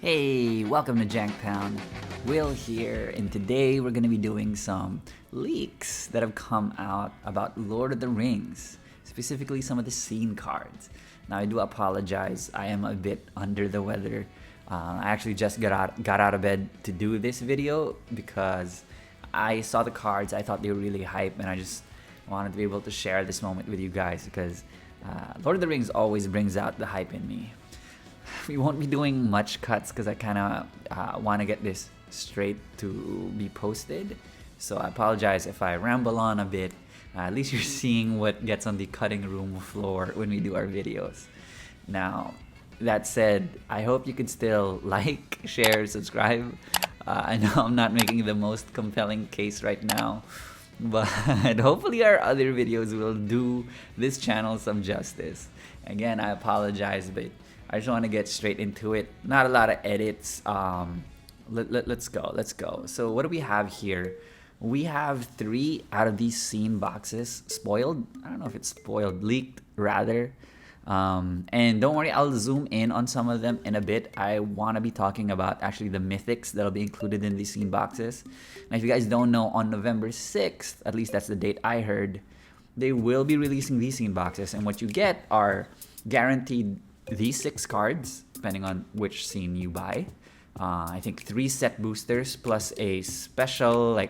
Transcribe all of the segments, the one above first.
Hey, welcome to Jank Town. Will here, and today we're going to be doing some leaks that have come out about Lord of the Rings, specifically some of the scene cards. Now, I do apologize, I am a bit under the weather. I actually just got out of bed to do this video because I saw the cards, I thought they were really hype, and I just wanted to be able to share this moment with you guys because Lord of the Rings always brings out the hype in me. We won't be doing much cuts because I kind of want to get this straight to be posted. So I apologize if I ramble on a bit. At least you're seeing what gets on the cutting room floor when we do our videos. Now, that said, I hope you could still like, share, subscribe. I know I'm not making the most compelling case right now, but hopefully our other videos will do this channel some justice. Again, I apologize, but I just want to get straight into it. Not a lot of edits. Let's go. So what do we have here? We have 3 out of these scene boxes spoiled. I don't know if it's spoiled, leaked rather. And don't worry, I'll zoom in on some of them in a bit. I want to be talking about actually the mythics that'll be included in these scene boxes. And if you guys don't know, on November 6th, at least that's the date I heard, they will be releasing these scene boxes. And what you get are guaranteed these 6 cards, depending on which scene you buy. I think 3 set boosters plus a special like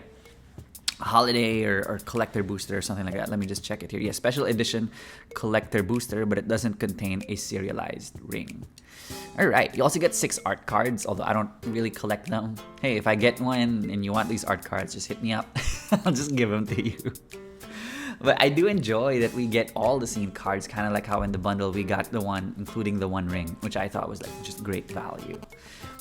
holiday or collector booster or something like that. Let me just check it here. Yeah, special edition collector booster, but it doesn't contain a serialized ring. Alright, you also get 6 art cards, although I don't really collect them. Hey, if I get one and you want these art cards, just hit me up. I'll just give them to you. But I do enjoy that we get all the scene cards, kind of like how in the bundle we got the one, including the one ring, which I thought was like just great value.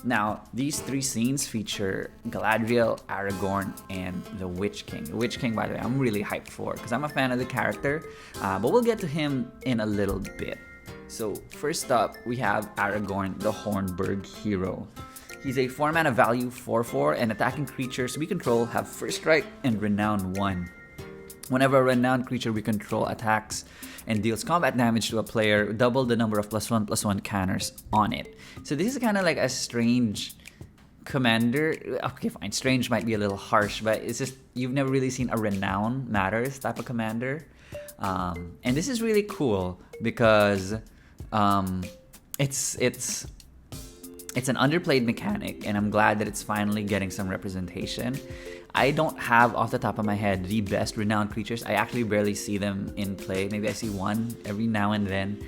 Now, these 3 scenes feature Galadriel, Aragorn, and the Witchking. The Witchking, by the way, I'm really hyped for because I'm a fan of the character, but we'll get to him in a little bit. So first up, we have Aragorn, the Hornburg hero. He's a 4-mana value 4/4, and attacking creatures we control have First Strike and Renown 1. Whenever a renowned creature we control attacks and deals combat damage to a player, double the number of +1/+1 counters on it. So this is kind of like a strange commander. Okay, fine. Strange might be a little harsh, but it's just you've never really seen a renown matters type of commander. And this is really cool because it's an underplayed mechanic, and I'm glad that it's finally getting some representation. I don't have off the top of my head the best renowned creatures. I actually barely see them in play. Maybe I see one every now and then.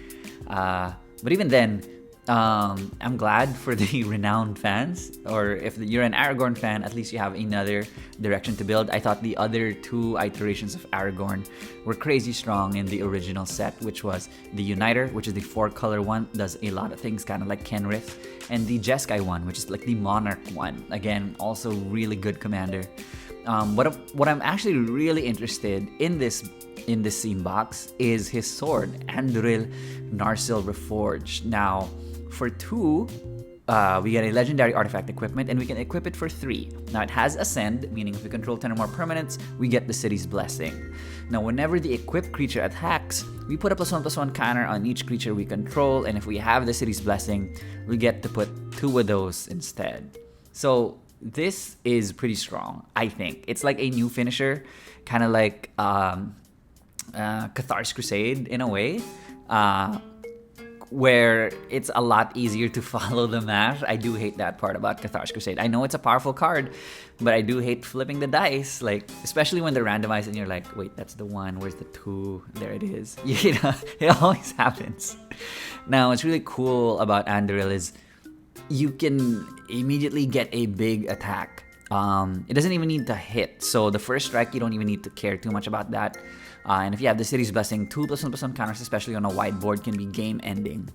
But even then, I'm glad for the renowned fans. Or if you're an Aragorn fan, at least you have another direction to build. I thought the other 2 iterations of Aragorn were crazy strong in the original set, which was the Uniter, which is the 4-color one, does a lot of things, kind of like Kenrith, and the Jeskai one, which is like the Monarch one. Again, also really good commander. What I'm actually really interested in this scene box is his sword, Anduril Narsil Reforged. Now, for 2, we get a legendary artifact equipment, and we can equip it for 3. Now, it has Ascend, meaning if we control 10 or more permanents, we get the City's Blessing. Now, whenever the equipped creature attacks, we put a +1/+1 counter on each creature we control, and if we have the City's Blessing, we get to put 2 of those instead. So this is pretty strong, I think. It's like a new finisher, kind of like Cathar's Crusade in a way, where it's a lot easier to follow the math. I do hate that part about Cathar's Crusade. I know it's a powerful card, but I do hate flipping the dice, like especially when they're randomized and you're like, wait, that's the 1, where's the 2? There it is. You know, it always happens. Now, what's really cool about Anduril is you can immediately get a big attack. It doesn't even need to hit. So the First Strike, you don't even need to care too much about that. And if you have the City's Blessing, 2 +1/+1 counters, especially on a wide board, can be game ending.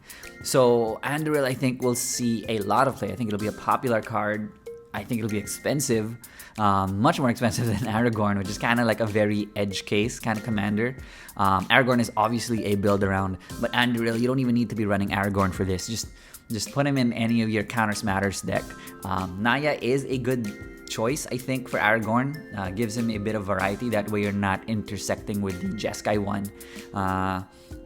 So Anduril, I think, will see a lot of play. I think it'll be a popular card. I think it'll be expensive, much more expensive than Aragorn, which is kind of like a very edge case kind of commander. Aragorn is obviously a build around, but Anduril, you don't even need to be running Aragorn for this. Just Just put him in any of your Counters Matters deck. Naya is a good choice, I think, for Aragorn. Gives him a bit of variety. That way you're not intersecting with the Jeskai one.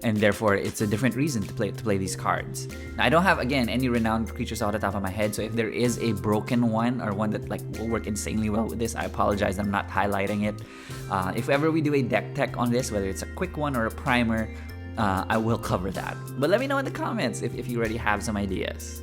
And therefore, it's a different reason to play these cards. Now, I don't have, again, any renowned creatures off the top of my head, so if there is a broken one or one that like will work insanely well with this, I apologize, I'm not highlighting it. If ever we do a deck tech on this, whether it's a quick one or a primer, I will cover that. But let me know in the comments if you already have some ideas.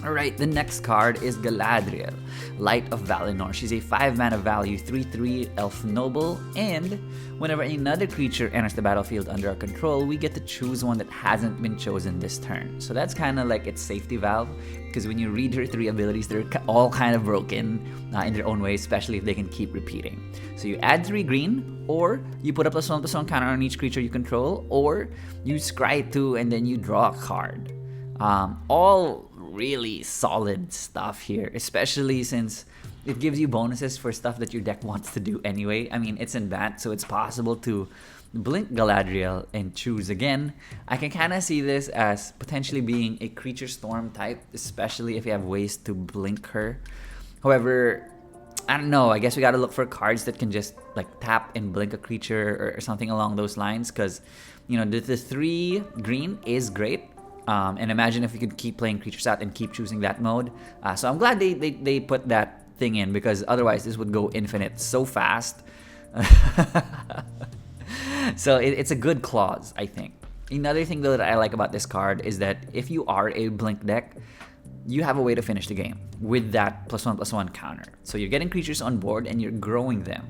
Alright, the next card is Galadriel, Light of Valinor. She's a 5-mana value, 3/3 Elf Noble, and whenever another creature enters the battlefield under our control, we get to choose one that hasn't been chosen this turn. So that's kind of like its safety valve, because when you read her 3 abilities, they're all kind of broken in their own way, especially if they can keep repeating. So you add 3 green, or you put a +1/+1 counter on each creature you control, or you scry 2 and then you draw a card. All really solid stuff here, especially since it gives you bonuses for stuff that your deck wants to do anyway. I mean, it's in bat, so it's possible to blink Galadriel and choose again. I can kind of see this as potentially being a creature storm type, especially if you have ways to blink her. However, I don't know, I guess we gotta look for cards that can just like tap and blink a creature or something along those lines, because you know the 3 green is great. And imagine if you could keep playing creatures out and keep choosing that mode. So I'm glad they put that thing in, because otherwise this would go infinite so fast. So it's a good clause, I think. Another thing though that I like about this card is that if you are a blink deck, you have a way to finish the game with that +1/+1 counter. So you're getting creatures on board and you're growing them.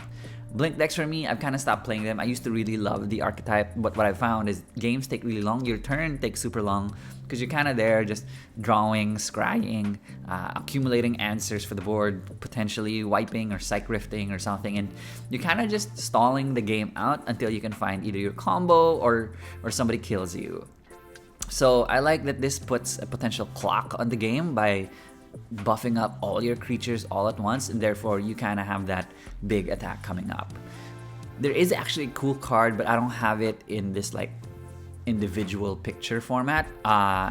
Blink decks for me, I've kind of stopped playing them. I used to really love the archetype, but what I found is games take really long. Your turn takes super long because you're kind of there just drawing, scrying, accumulating answers for the board, potentially wiping or psych rifting or something, and you're kind of just stalling the game out until you can find either your combo or somebody kills you. So I like that this puts a potential clock on the game by buffing up all your creatures all at once, and therefore you kind of have that big attack coming up. There is actually a cool card, but I don't have it in this like individual picture format.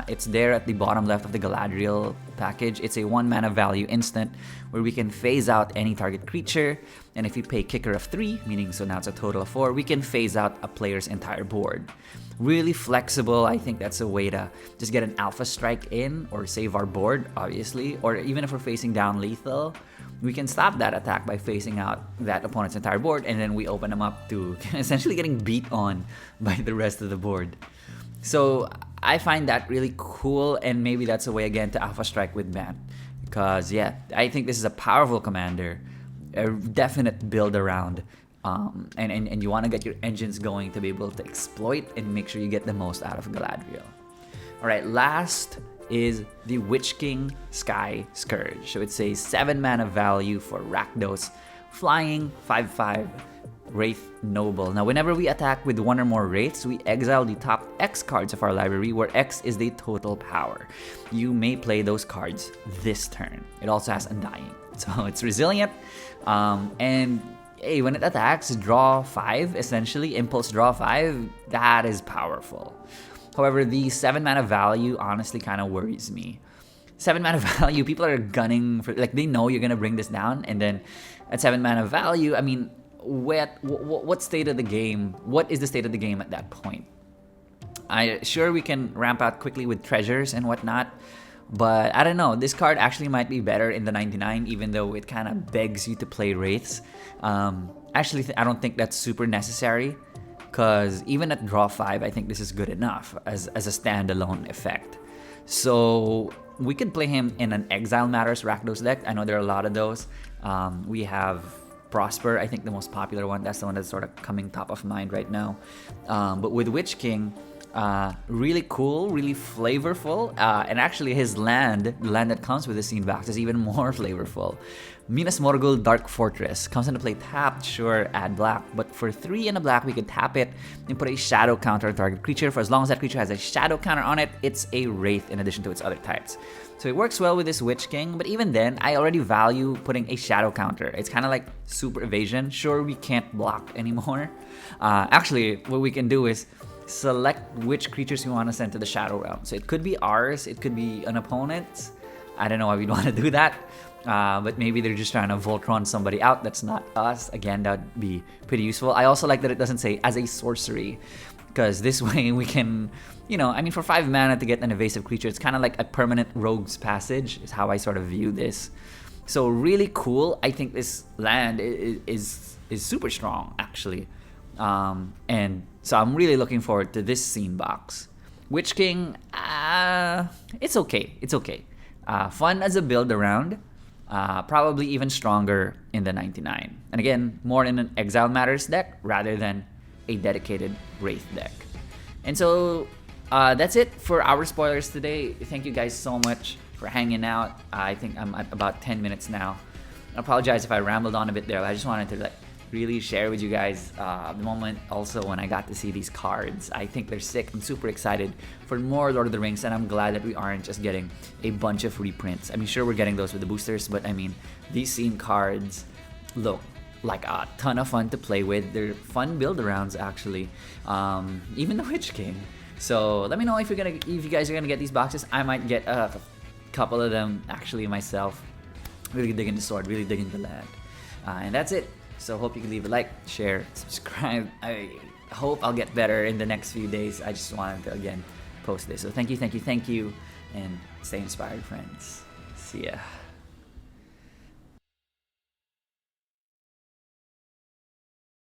It's there at the bottom left of the Galadriel package. It's a 1-mana value instant where we can phase out any target creature, and if we pay kicker of 3, meaning so now it's a total of 4, we can phase out a player's entire board. Really flexible. I think that's a way to just get an alpha strike in or save our board, obviously, or even if we're facing down lethal, we can stop that attack by phasing out that opponent's entire board, and then we open them up to essentially getting beat on by the rest of the board. So I find that really cool, and maybe that's a way again to alpha strike with Bant, because yeah, I think this is a powerful commander, a definite build around. And you want to get your engines going to be able to exploit and make sure you get the most out of Galadriel. Alright, last is the Witchking Sky Scourge. So it's a 7-mana value for Rakdos, flying 5/5 Wraith Noble. Now whenever we attack with 1 or more Wraiths, we exile the top X cards of our library, where X is the total power. You may play those cards this turn. It also has Undying, so it's resilient, and hey, when it attacks, draw 5, essentially, impulse draw 5, that is powerful. However, the 7-mana value honestly kind of worries me. 7-mana value, people are gunning for, like, they know you're gonna bring this down, and then at 7-mana value, I mean, what state of the game, what is the state of the game at that point? Sure, we can ramp out quickly with treasures and whatnot, but I don't know, this card actually might be better in the 99, even though it kind of begs you to play Wraiths. Actually, I don't think that's super necessary, because even at draw 5, I think this is good enough as a standalone effect. So we could play him in an Exile Matters Rakdos deck. I know there are a lot of those. We have Prosper, I think the most popular one. That's the one that's sort of coming top of mind right now. But with Witchking, really cool, really flavorful, and actually his land, the land that comes with the scene box, is even more flavorful. Minas Morgul Dark Fortress comes into play tapped, sure, add black, but for 3 and a black we could tap it and put a shadow counter on target creature. For as long as that creature has a shadow counter on it, it's a Wraith in addition to its other types. So it works well with this Witch King, but even then, I already value putting a shadow counter. It's kind of like super evasion. Sure, we can't block anymore. Actually, what we can do is select which creatures you want to send to the Shadow Realm. So it could be ours, it could be an opponent's. I don't know why we'd want to do that. But maybe they're just trying to Voltron somebody out that's not us. Again, that would be pretty useful. I also like that it doesn't say as a sorcery, because this way we can, you know, I mean, for 5 mana to get an evasive creature, it's kind of like a permanent Rogue's Passage is how I sort of view this. So really cool. I think this land is super strong, actually. And so I'm really looking forward to this scene box. Witchking, it's okay. It's okay. Fun as a build around. Probably even stronger in the 99. And again, more in an Exile Matters deck rather than a dedicated Wraith deck. And so that's it for our spoilers today. Thank you guys so much for hanging out. I think I'm at about 10 minutes now. I apologize if I rambled on a bit there. I just wanted to really share with you guys the moment also when I got to see these cards. I think they're sick. I'm super excited for more Lord of the Rings, and I'm glad that we aren't just getting a bunch of reprints. I mean, sure, we're getting those with the boosters, but I mean, these scene cards look like a ton of fun to play with. They're fun build-arounds, actually. Even the Witch King. So let me know if you guys are gonna get these boxes. I might get a couple of them actually myself. Really dig into Sword, really dig into land. And that's it. So hope you can leave a like, share, subscribe. I hope I'll get better in the next few days. I just wanted to, again, post this. So thank you, and stay inspired, friends. See ya.